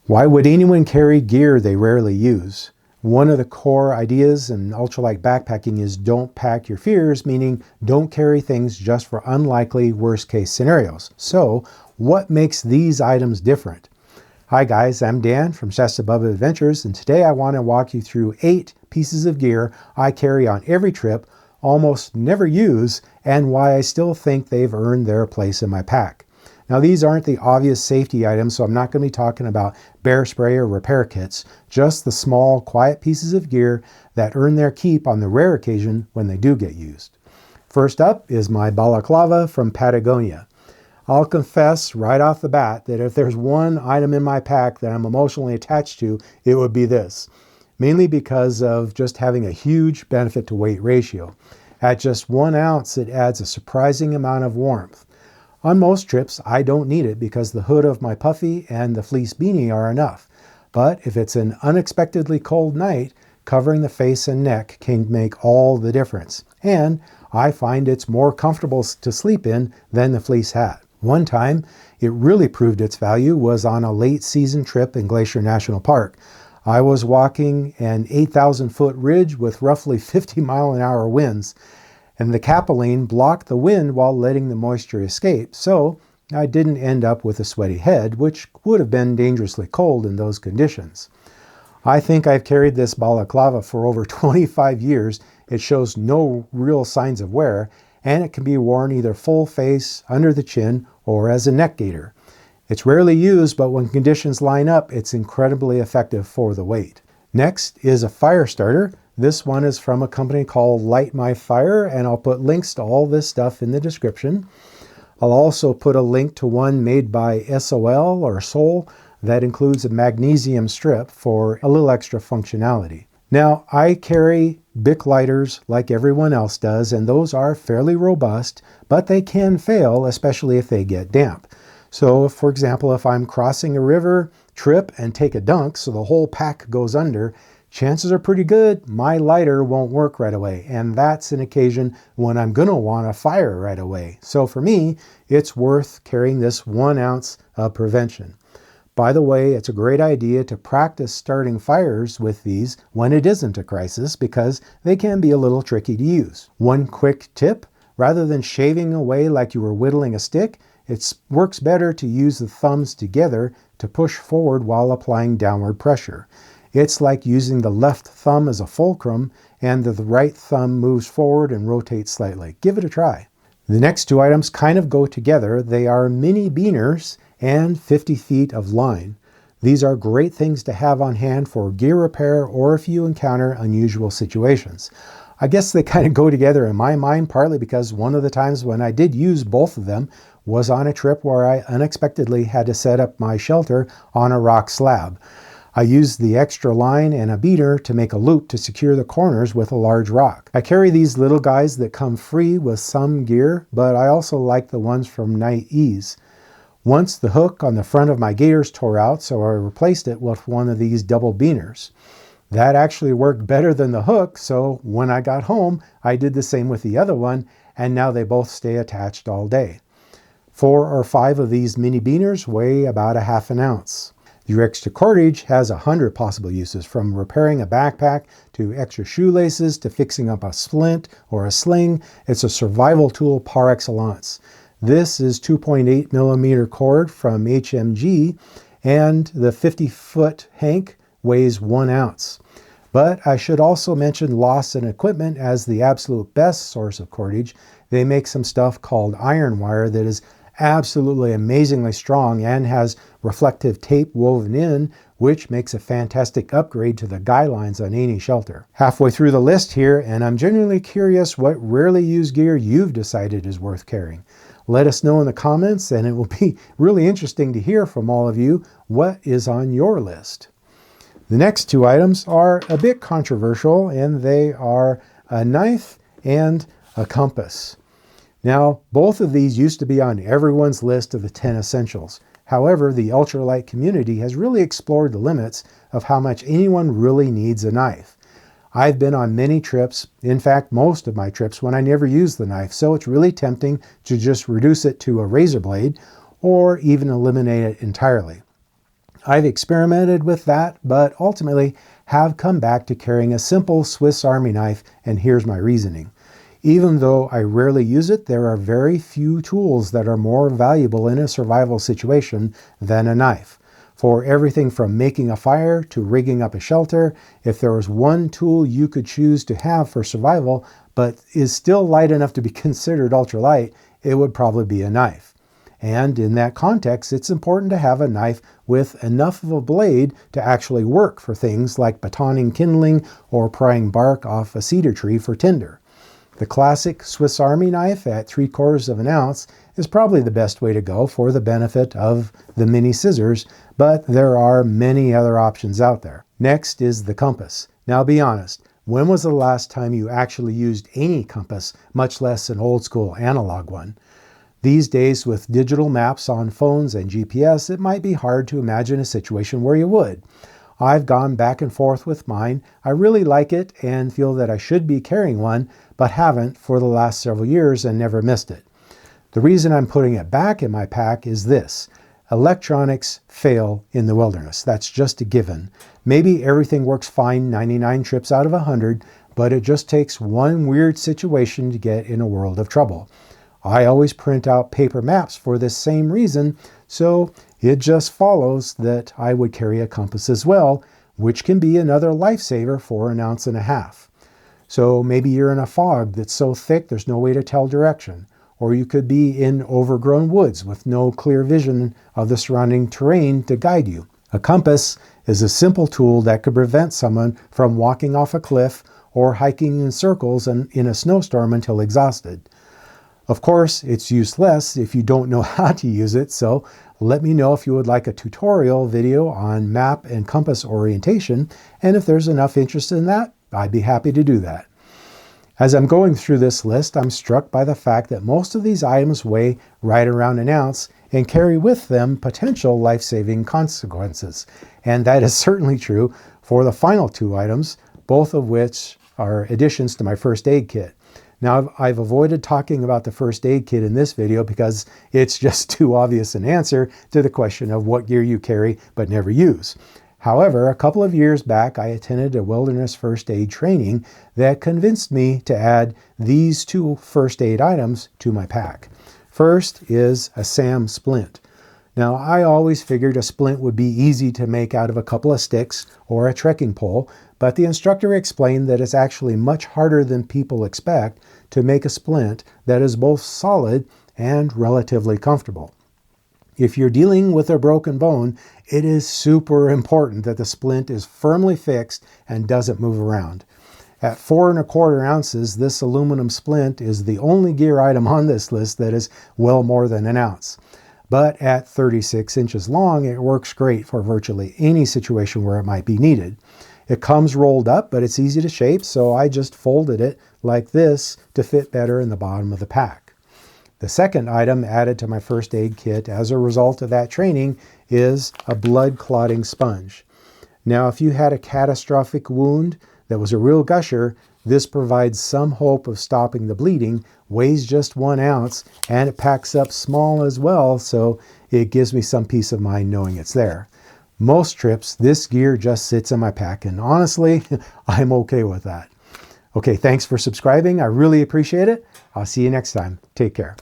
Why would anyone carry gear they rarely use? One of the core ideas in ultralight backpacking is don't pack your fears, meaning don't carry things just for unlikely worst case scenarios. So what makes these items different? Hi guys, I'm Dan from ShastaBubba Adventures, and today I want to walk you through 8 pieces of gear I carry on every trip, almost never use, and why I still think they've earned their place in my pack. Now these aren't the obvious safety items, so I'm not going to be talking about bear spray or repair kits, just the small, quiet pieces of gear that earn their keep on the rare occasion when they do get used. First up is my balaclava from Patagonia. I'll confess right off the bat that if there's one item in my pack that I'm emotionally attached to, it would be this. Mainly because of just having a huge benefit to weight ratio. At just 1 ounce, it adds a surprising amount of warmth. On most trips, I don't need it because the hood of my puffy and the fleece beanie are enough. But if it's an unexpectedly cold night, covering the face and neck can make all the difference. And I find it's more comfortable to sleep in than the fleece hat. One time, it really proved its value was on a late season trip in Glacier National Park. I was walking an 8,000-foot ridge with roughly 50-mile-an-hour winds, and the capilene blocked the wind while letting the moisture escape, so I didn't end up with a sweaty head, which would have been dangerously cold in those conditions. I think I've carried this balaclava for over 25 years. It shows no real signs of wear, and it can be worn either full face, under the chin, or as a neck gaiter. It's rarely used, but when conditions line up, it's incredibly effective for the weight. Next is a fire starter. This one is from a company called Light My Fire, and I'll put links to all this stuff in the description. I'll also put a link to one made by SOL or Sol that includes a magnesium strip for a little extra functionality. Now, I carry Bic lighters like everyone else does, and those are fairly robust, but they can fail, especially if they get damp. So, for example, if I'm crossing a river, trip, and take a dunk so the whole pack goes under, chances are pretty good my lighter won't work right away, and that's an occasion when I'm going to want a fire right away. So for me, it's worth carrying this 1 ounce of prevention. By the way, it's a great idea to practice starting fires with these when it isn't a crisis because they can be a little tricky to use. One quick tip, rather than shaving away like you were whittling a stick, it works better to use the thumbs together to push forward while applying downward pressure. It's like using the left thumb as a fulcrum and the right thumb moves forward and rotates slightly. Give it a try. The next 2 items kind of go together. They are mini beaners and 50 feet of line. These are great things to have on hand for gear repair or if you encounter unusual situations. I guess they kind of go together in my mind, partly because one of the times when I did use both of them was on a trip where I unexpectedly had to set up my shelter on a rock slab. I used the extra line and a beater to make a loop to secure the corners with a large rock. I carry these little guys that come free with some gear, but I also like the ones from Night Ease. Once the hook on the front of my gaiters tore out, so I replaced it with one of these double beaners. That actually worked better than the hook, so when I got home, I did the same with the other one, and now they both stay attached all day. 4 or 5 of these mini beaners weigh about a ½ ounce. Your extra cordage has 100 possible uses, from repairing a backpack to extra shoelaces to fixing up a splint or a sling. It's a survival tool par excellence. This is 2.8 millimeter cord from HMG, and the 50-foot hank weighs 1 ounce. But I should also mention Lawson Equipment as the absolute best source of cordage. They make some stuff called iron wire that is absolutely amazingly strong and has reflective tape woven in, which makes a fantastic upgrade to the guy lines on any shelter. Halfway through the list here, and I'm genuinely curious what rarely used gear you've decided is worth carrying. Let us know in the comments, and it will be really interesting to hear from all of you what is on your list. The next 2 items are a bit controversial, and they are a knife and a compass. Now, both of these used to be on everyone's list of the 10 essentials. However, the ultralight community has really explored the limits of how much anyone really needs a knife. I've been on many trips, in fact most of my trips, when I never use the knife, so it's really tempting to just reduce it to a razor blade or even eliminate it entirely. I've experimented with that, but ultimately have come back to carrying a simple Swiss Army knife, and here's my reasoning. Even though I rarely use it, there are very few tools that are more valuable in a survival situation than a knife. For everything from making a fire to rigging up a shelter, if there was one tool you could choose to have for survival, but is still light enough to be considered ultralight, it would probably be a knife. And in that context, it's important to have a knife with enough of a blade to actually work for things like batoning kindling or prying bark off a cedar tree for tinder. The classic Swiss Army knife at 3/4 of an ounce is probably the best way to go for the benefit of the mini scissors, but there are many other options out there. Next is the compass. Now be honest, when was the last time you actually used any compass, much less an old school analog one? These days, with digital maps on phones and GPS, it might be hard to imagine a situation where you would. I've gone back and forth with mine. I really like it and feel that I should be carrying one, but haven't for the last several years and never missed it. The reason I'm putting it back in my pack is this. Electronics fail in the wilderness. That's just a given. Maybe everything works fine 99 trips out of 100, but it just takes one weird situation to get in a world of trouble. I always print out paper maps for this same reason, so it just follows that I would carry a compass as well, which can be another lifesaver for 1.5 ounces. So maybe you're in a fog that's so thick there's no way to tell direction, or you could be in overgrown woods with no clear vision of the surrounding terrain to guide you. A compass is a simple tool that could prevent someone from walking off a cliff or hiking in circles in a snowstorm until exhausted. Of course, it's useless if you don't know how to use it, so let me know if you would like a tutorial video on map and compass orientation, and if there's enough interest in that, I'd be happy to do that. As I'm going through this list, I'm struck by the fact that most of these items weigh right around 1 ounce and carry with them potential life-saving consequences. And that is certainly true for the final 2 items, both of which are additions to my first aid kit. Now, I've avoided talking about the first aid kit in this video because it's just too obvious an answer to the question of what gear you carry but never use. However, a couple of years back, I attended a wilderness first aid training that convinced me to add these 2 first aid items to my pack. First is a SAM splint. Now, I always figured a splint would be easy to make out of a couple of sticks or a trekking pole, but the instructor explained that it's actually much harder than people expect to make a splint that is both solid and relatively comfortable. If you're dealing with a broken bone, it is super important that the splint is firmly fixed and doesn't move around. At 4¼ ounces, this aluminum splint is the only gear item on this list that is well more than 1 ounce. But at 36 inches long, it works great for virtually any situation where it might be needed. It comes rolled up, but it's easy to shape, so I just folded it like this to fit better in the bottom of the pack. The second item added to my first aid kit as a result of that training is a blood clotting sponge. Now, if you had a catastrophic wound that was a real gusher, this provides some hope of stopping the bleeding, weighs just 1 ounce, and it packs up small as well, so it gives me some peace of mind knowing it's there. Most trips, this gear just sits in my pack, and honestly, I'm okay with that. Okay, thanks for subscribing. I really appreciate it. I'll see you next time. Take care.